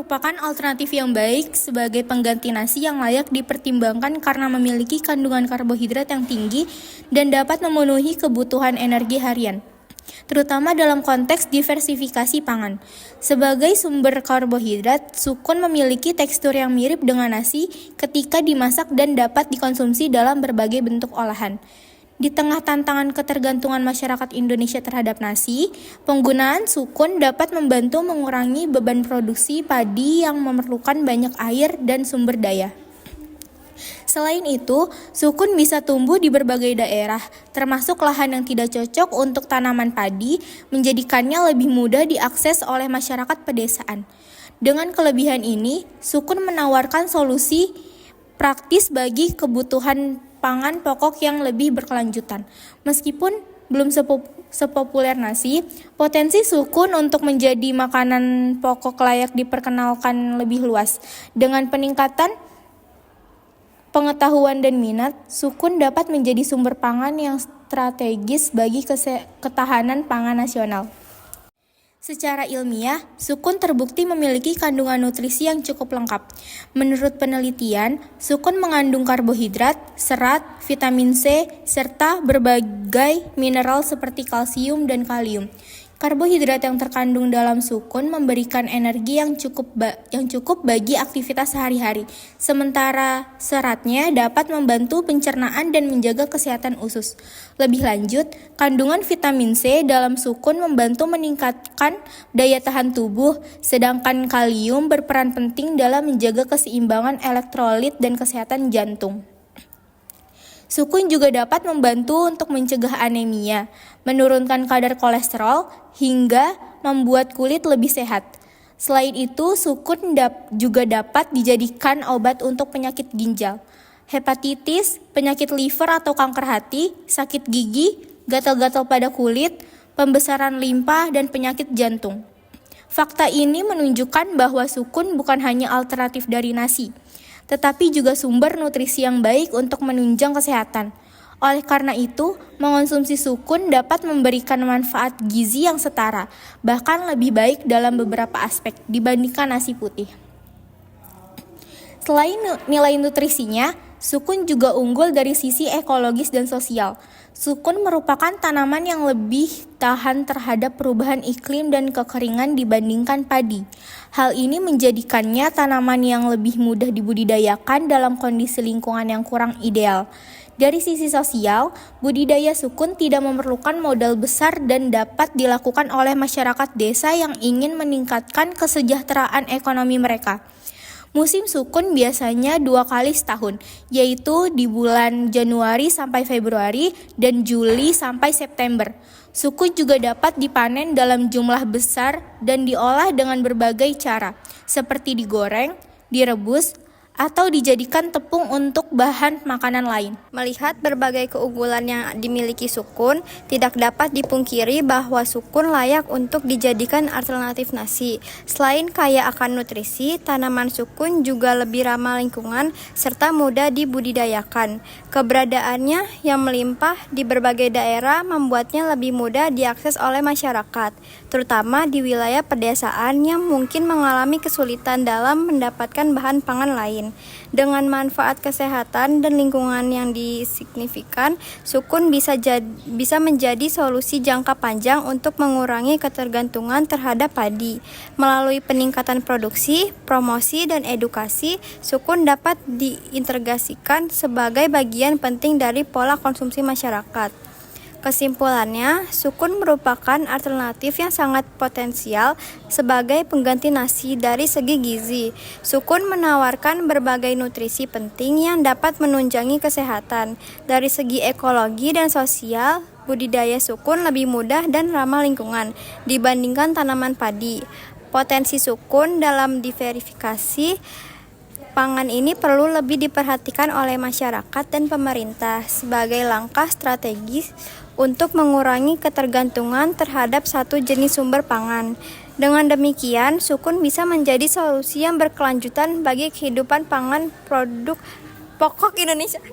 merupakan alternatif yang baik sebagai pengganti nasi yang layak dipertimbangkan karena memiliki kandungan karbohidrat yang tinggi dan dapat memenuhi kebutuhan energi harian, terutama dalam konteks diversifikasi pangan. Sebagai sumber karbohidrat, sukun memiliki tekstur yang mirip dengan nasi ketika dimasak dan dapat dikonsumsi dalam berbagai bentuk olahan. Di tengah tantangan ketergantungan masyarakat Indonesia terhadap nasi, penggunaan sukun dapat membantu mengurangi beban produksi padi yang memerlukan banyak air dan sumber daya. Selain itu, sukun bisa tumbuh di berbagai daerah, termasuk lahan yang tidak cocok untuk tanaman padi, menjadikannya lebih mudah diakses oleh masyarakat pedesaan. Dengan kelebihan ini, sukun menawarkan solusi praktis bagi kebutuhan pangan pokok yang lebih berkelanjutan. Meskipun belum sepopuler nasi, potensi sukun untuk menjadi makanan pokok layak diperkenalkan lebih luas. Dengan peningkatan pengetahuan dan minat, sukun dapat menjadi sumber pangan yang strategis bagi ketahanan pangan nasional. Secara ilmiah, sukun terbukti memiliki kandungan nutrisi yang cukup lengkap. Menurut penelitian, sukun mengandung karbohidrat, serat, vitamin C, serta berbagai mineral seperti kalsium dan kalium. Karbohidrat yang terkandung dalam sukun memberikan energi yang cukup bagi aktivitas sehari-hari, sementara seratnya dapat membantu pencernaan dan menjaga kesehatan usus. Lebih lanjut, kandungan vitamin C dalam sukun membantu meningkatkan daya tahan tubuh, sedangkan kalium berperan penting dalam menjaga keseimbangan elektrolit dan kesehatan jantung. Sukun juga dapat membantu untuk mencegah anemia, menurunkan kadar kolesterol, hingga membuat kulit lebih sehat. Selain itu, sukun juga dapat dijadikan obat untuk penyakit ginjal, hepatitis, penyakit liver atau kanker hati, sakit gigi, gatal-gatal pada kulit, pembesaran limpa, dan penyakit jantung. Fakta ini menunjukkan bahwa sukun bukan hanya alternatif dari nasi, tetapi juga sumber nutrisi yang baik untuk menunjang kesehatan. Oleh karena itu, mengonsumsi sukun dapat memberikan manfaat gizi yang setara, bahkan lebih baik dalam beberapa aspek dibandingkan nasi putih. Selain nilai nutrisinya, sukun juga unggul dari sisi ekologis dan sosial. Sukun merupakan tanaman yang lebih tahan terhadap perubahan iklim dan kekeringan dibandingkan padi. Hal ini menjadikannya tanaman yang lebih mudah dibudidayakan dalam kondisi lingkungan yang kurang ideal. Dari sisi sosial, budidaya sukun tidak memerlukan modal besar dan dapat dilakukan oleh masyarakat desa yang ingin meningkatkan kesejahteraan ekonomi mereka. Musim sukun biasanya 2 kali setahun, yaitu di bulan Januari sampai Februari dan Juli sampai September. Sukun juga dapat dipanen dalam jumlah besar dan diolah dengan berbagai cara, seperti digoreng, direbus, atau dijadikan tepung untuk bahan makanan lain. Melihat berbagai keunggulan yang dimiliki sukun, tidak dapat dipungkiri bahwa sukun layak untuk dijadikan alternatif nasi. Selain kaya akan nutrisi, tanaman sukun juga lebih ramah lingkungan serta mudah dibudidayakan. Keberadaannya yang melimpah di berbagai daerah membuatnya lebih mudah diakses oleh masyarakat, terutama di wilayah pedesaan yang mungkin mengalami kesulitan dalam mendapatkan bahan pangan lain. Dengan manfaat kesehatan dan lingkungan yang signifikan, sukun bisa menjadi solusi jangka panjang untuk mengurangi ketergantungan terhadap padi. Melalui peningkatan produksi, promosi, dan edukasi, sukun dapat diintegrasikan sebagai bagian penting dari pola konsumsi masyarakat. Kesimpulannya, sukun merupakan alternatif yang sangat potensial sebagai pengganti nasi dari segi gizi. Sukun menawarkan berbagai nutrisi penting yang dapat menunjangi kesehatan. Dari segi ekologi dan sosial, budidaya sukun lebih mudah dan ramah lingkungan dibandingkan tanaman padi. Potensi sukun dalam diversifikasi pangan ini perlu lebih diperhatikan oleh masyarakat dan pemerintah sebagai langkah strategis untuk mengurangi ketergantungan terhadap satu jenis sumber pangan. Dengan demikian, sukun bisa menjadi solusi yang berkelanjutan bagi kehidupan pangan produk pokok Indonesia.